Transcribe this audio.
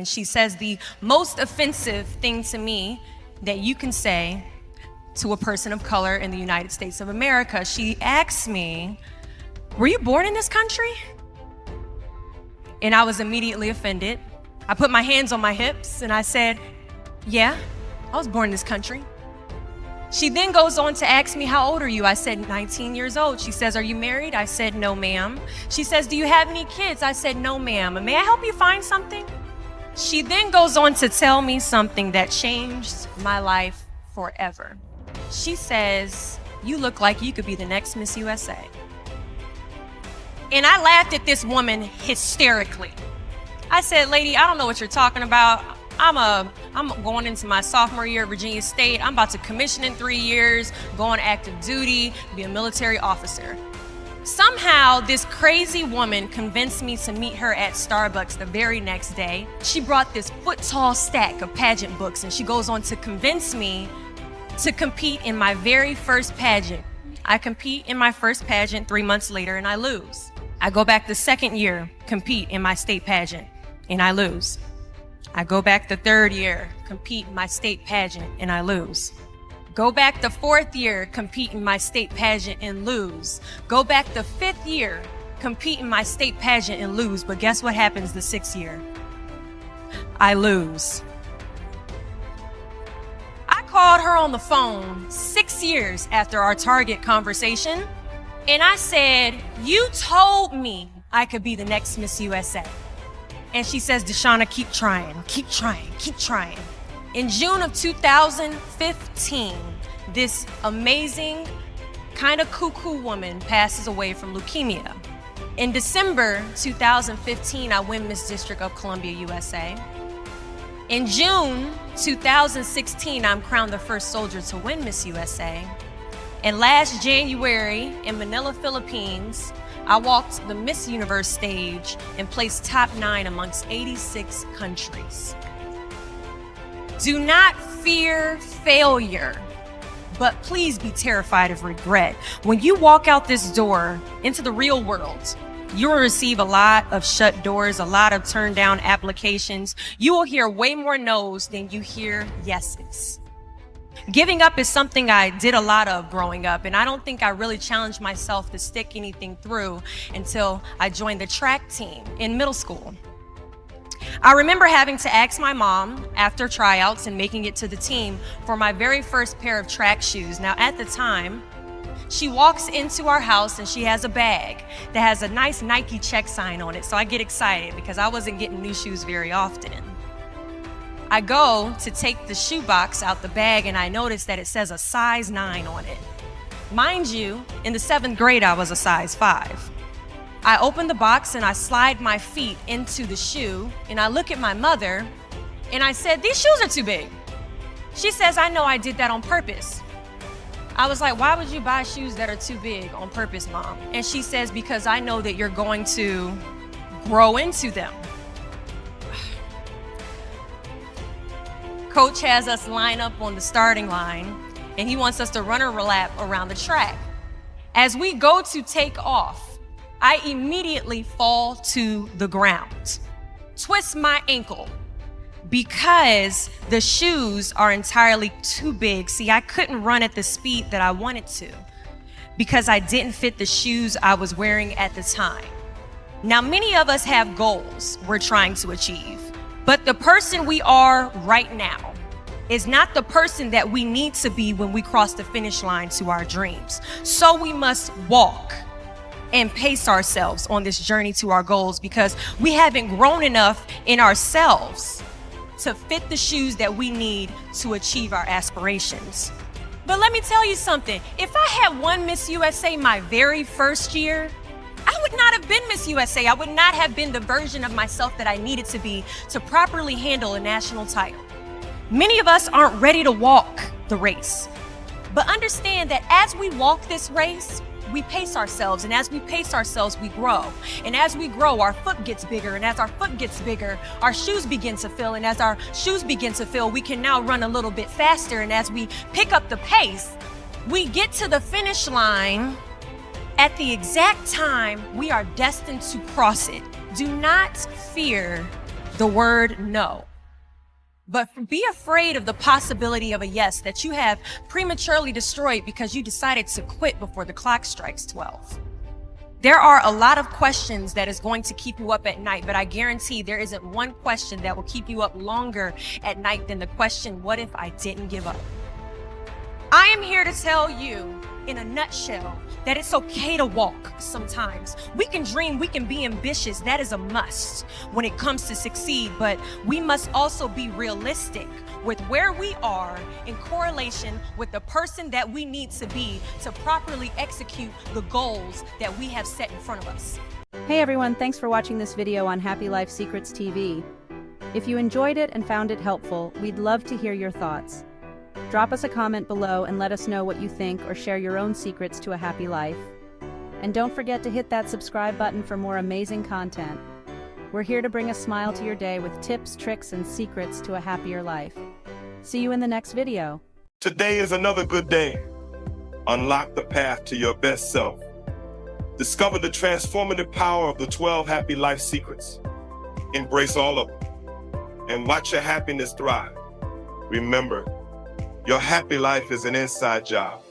And she says the most offensive thing to me that you can say to a person of color in the United States of America. She asks me, "Were you born in this country?" And I was immediately offended. I put my hands on my hips and I said, "Yeah, I was born in this country." She then goes on to ask me, "How old are you?" I said, 19 years old. She says, "Are you married?" I said, "No, ma'am." She says, "Do you have any kids?" I said, "No, ma'am." "May I help you find something?" She then goes on to tell me something that changed my life forever. She says, "You look like you could be the next Miss USA." And I laughed at this woman hysterically. I said, "Lady, I don't know what you're talking about. I'm going into my sophomore year at Virginia State. I'm about to commission in 3 years, go on active duty, be a military officer." Somehow, this crazy woman convinced me to meet her at Starbucks the very next day. She brought this foot-tall stack of pageant books, and she goes on to convince me to compete in my very first pageant. I compete in my first pageant 3 months later, and I lose. I go back the second year, compete in my state pageant, and I lose. I go back the third year, compete in my state pageant, and I lose. Go back the fourth year, compete in my state pageant and lose. Go back the fifth year, compete in my state pageant and lose. But guess what happens the sixth year? I lose. I called her on the phone 6 years after our Target conversation, and I said, "You told me I could be the next Miss USA." And she says, "Deshauna, keep trying, keep trying, keep trying." In June of 2015, this amazing, kind of cuckoo woman passes away from leukemia. In December 2015, I win Miss District of Columbia, USA. In June 2016, I'm crowned the first soldier to win Miss USA. And last January in Manila, Philippines, I walked the Miss Universe stage and placed top 9 amongst 86 countries. Do not fear failure, but please be terrified of regret. When you walk out this door into the real world, you will receive a lot of shut doors, a lot of turned down applications. You will hear way more no's than you hear yeses. Giving up is something I did a lot of growing up, and I don't think I really challenged myself to stick anything through until I joined the track team in middle school. I remember having to ask my mom after tryouts and making it to the team for my very first pair of track shoes. Now, at the time, she walks into our house and she has a bag that has a nice Nike check sign on it. So I get excited because I wasn't getting new shoes very often. I go to take the shoe box out the bag and I notice that it says a size 9 on it. Mind you, in the 7th grade, I was a size 5. I open the box and I slide my feet into the shoe and I look at my mother and I said, "These shoes are too big." She says, "I know I did that on purpose." I was like, "Why would you buy shoes that are too big on purpose, Mom?" And she says, "Because I know that you're going to grow into them." Coach has us line up on the starting line and he wants us to run a lap around the track. As we go to take off, I immediately fall to the ground, twist my ankle because the shoes are entirely too big. See, I couldn't run at the speed that I wanted to because I didn't fit the shoes I was wearing at the time. Now, many of us have goals we're trying to achieve, but the person we are right now is not the person that we need to be when we cross the finish line to our dreams. So we must walk and pace ourselves on this journey to our goals because we haven't grown enough in ourselves to fit the shoes that we need to achieve our aspirations. But let me tell you something. If I had won Miss USA my very first year, I would not have been Miss USA. I would not have been the version of myself that I needed to be to properly handle a national title. Many of us aren't ready to walk the race. But understand that as we walk this race, we pace ourselves, and as we pace ourselves, we grow. And as we grow, our foot gets bigger, and as our foot gets bigger, our shoes begin to fill, and as our shoes begin to fill, we can now run a little bit faster, and as we pick up the pace, we get to the finish line at the exact time we are destined to cross it. Do not fear the word no. But be afraid of the possibility of a yes that you have prematurely destroyed because you decided to quit before the clock strikes 12. There are a lot of questions that is going to keep you up at night, but I guarantee there isn't one question that will keep you up longer at night than the question, what if I didn't give up? I am here to tell you in a nutshell that it's okay to walk sometimes. We can dream, we can be ambitious. That is a must when it comes to succeed, but we must also be realistic with where we are in correlation with the person that we need to be to properly execute the goals that we have set in front of us. Hey everyone, thanks for watching this video on Happy Life Secrets TV. If you enjoyed it and found it helpful, we'd love to hear your thoughts. Drop us a comment below and let us know what you think or share your own secrets to a happy life. And don't forget to hit that subscribe button for more amazing content. We're here to bring a smile to your day with tips, tricks, and secrets to a happier life. See you in the next video. Today is another good day. Unlock the path to your best self. Discover the transformative power of the 12 happy life secrets. Embrace all of them and watch your happiness thrive. Remember, your happy life is an inside job.